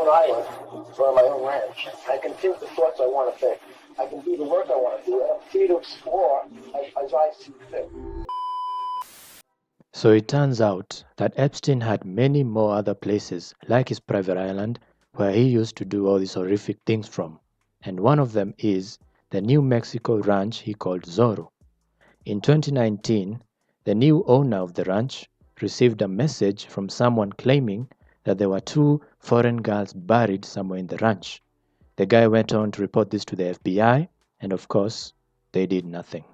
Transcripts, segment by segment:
own island or on my own ranch. I can think the thoughts I want to think. I can do the work I want to do, and I'm free to explore as I see fit. So it turns out that Epstein had many more other places, like his private island, where he used to do all these horrific things from. And one of them is the New Mexico ranch he called Zorro. In 2019, the new owner of the ranch received a message from someone claiming that there were 2 foreign girls buried somewhere in the ranch. The guy went on to report this to the FBI, and of course, they did nothing.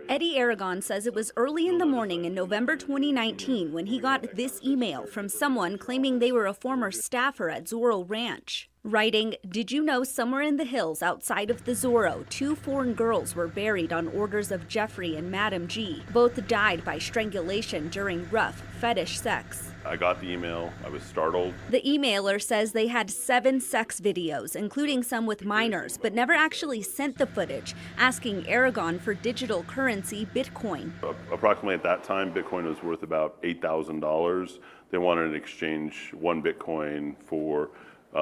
Eddie Aragon says it was early in the morning in November 2019 when he got this email from someone claiming they were a former staffer at Zorro Ranch. Writing, "Did you know somewhere in the hills outside of the Zorro, 2 foreign girls were buried on orders of Jeffrey and Madam G. Both died by strangulation during rough fetish sex." I got the email. I was startled. The emailer says they had 7 sex videos, including some with minors, but never actually sent the footage, asking Aragon for digital currency Bitcoin. Approximately at that time, Bitcoin was worth about $8,000. They wanted to exchange 1 Bitcoin for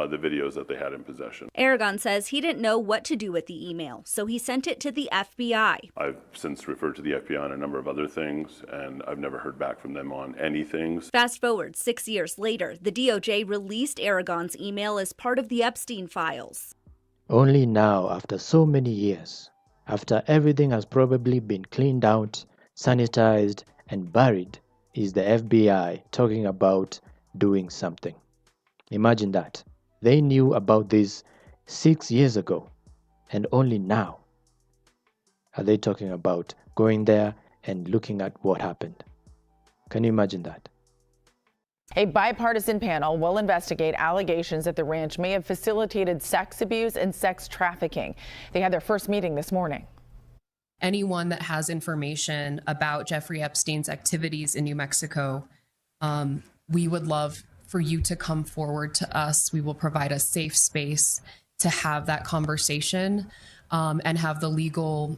the videos that they had in possession. Aragon says he didn't know what to do with the email, so he sent it to the FBI. I've since referred to the FBI on a number of other things, and I've never heard back from them on anything. Fast forward 6 years later, the DOJ released Aragon's email as part of the Epstein files. Only now, after so many years, after everything has probably been cleaned out, sanitized, and buried, is the FBI talking about doing something. Imagine that. They knew about this 6 years ago, and only now are they talking about going there and looking at what happened. Can you imagine that? A bipartisan panel will investigate allegations that the ranch may have facilitated sex abuse and sex trafficking. They had their first meeting this morning. Anyone that has information about Jeffrey Epstein's activities in New Mexico, we would love for you to come forward to us. We will provide a safe space to have that conversation and have the legal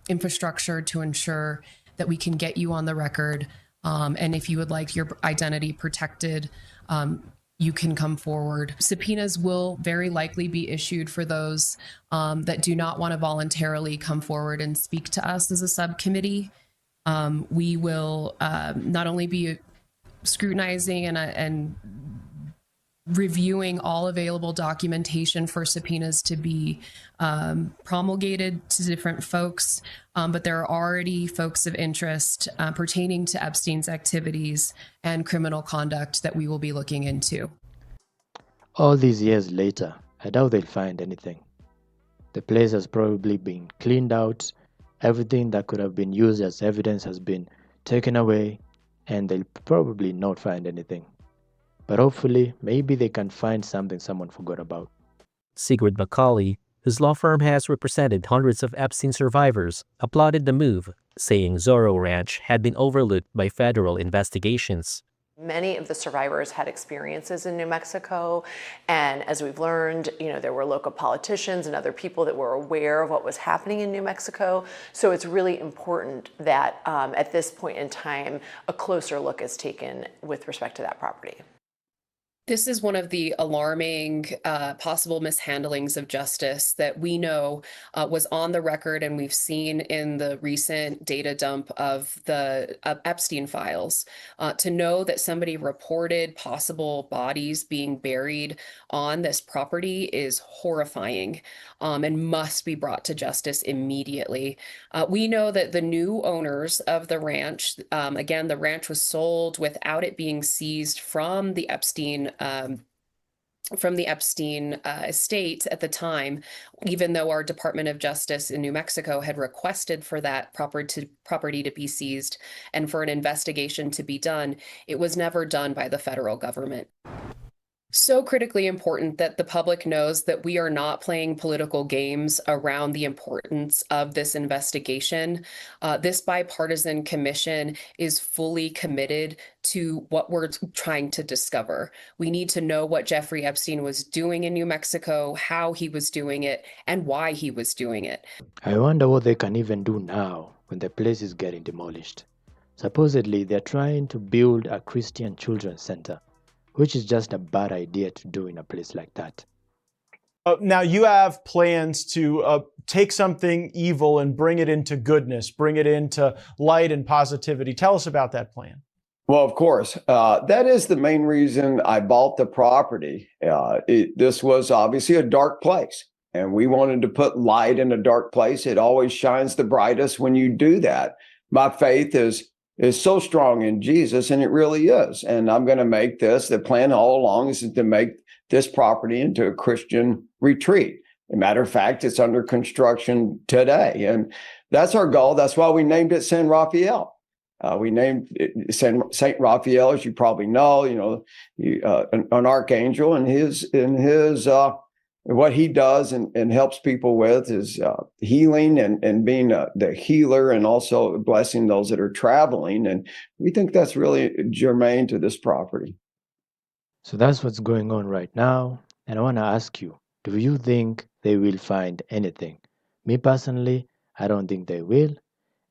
infrastructure to ensure that we can get you on the record. And if you would like your identity protected, you can come forward. Subpoenas will very likely be issued for those that do not want to voluntarily come forward and speak to us as a subcommittee. We will not only be scrutinizing and reviewing all available documentation for subpoenas to be promulgated to different folks, but there are already folks of interest pertaining to Epstein's activities and criminal conduct that we will be looking into. All these years later, I doubt they'll find anything. The place has probably been cleaned out, everything that could have been used as evidence has been taken away, and they'll probably not find anything. But hopefully, maybe they can find something someone forgot about. Sigrid McCauley, whose law firm has represented hundreds of Epstein survivors, applauded the move, saying Zorro Ranch had been overlooked by federal investigations. Many of the survivors had experiences in New Mexico, and as we've learned, there were local politicians and other people that were aware of what was happening in New Mexico. So it's really important that at this point in time, a closer look is taken with respect to that property. This is one of the alarming possible mishandlings of justice that we know was on the record, and we've seen in the recent data dump of the Epstein files. To know that somebody reported possible bodies being buried on this property is horrifying and must be brought to justice immediately. We know that the new owners of the ranch, again, the ranch was sold without it being seized from the Epstein estate at the time, even though our Department of Justice in New Mexico had requested for that property to be seized and for an investigation to be done. It was never done by the federal government. So critically important that the public knows that we are not playing political games around the importance of this investigation. This bipartisan commission is fully committed to what we're trying to discover. We need to know what Jeffrey Epstein was doing in New Mexico, how he was doing it, and why he was doing it. I wonder what they can even do now when the place is getting demolished. Supposedly, they're trying to build a Christian children's center. which is just a bad idea to do in a place like that. Now you have plans to take something evil and bring it into goodness, bring it into light and positivity. Tell us about that plan. Well, of course, that is the main reason I bought the property. This was obviously a dark place, and we wanted to put light in a dark place. It always shines the brightest when you do that. My faith is so strong in Jesus, and it really is. And I'm going to make this, the plan all along is to make this property into a Christian retreat. As a matter of fact, it's under construction today. And that's our goal. That's why we named it San Rafael. We named it Saint Raphael, as you probably know, an archangel, and what he does and helps people with is healing and being the healer, and also blessing those that are traveling. And we think that's really germane to this property. So that's what's going on right now. And I want to ask you, do you think they will find anything? Me personally, I don't think they will.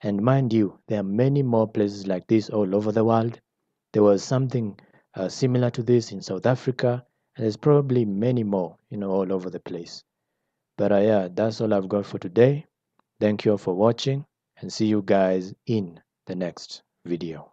And mind you, there are many more places like this all over the world. There was something similar to this in South Africa, and there's probably many more, all over the place. But yeah, that's all I've got for today. Thank you all for watching, and see you guys in the next video.